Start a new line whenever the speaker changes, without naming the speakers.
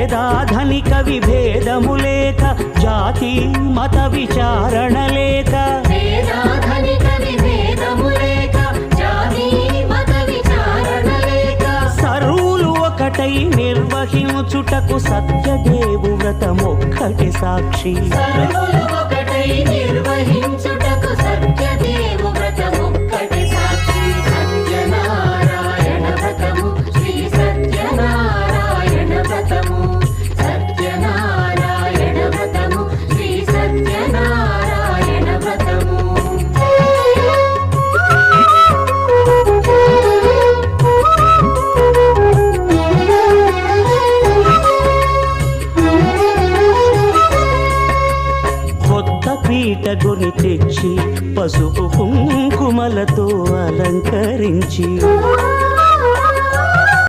పేదాధనిక విభేదము లేక, జాతి మత విచారణ లేక, సర్వులు ఒకటై నిర్వహించుటకు సత్యదేవు వ్రతమొక్కటి సాక్షి. సత్యనారాయణ వ్రతము, శ్రీ సత్యనారాయణ వ్రతము, సత్యనారాయణ వ్రతము, శ్రీ సత్యనారాయణ వ్రతము. పీటగుని తెచ్చి పసుపు కుంకుమలతో అలంకరించి,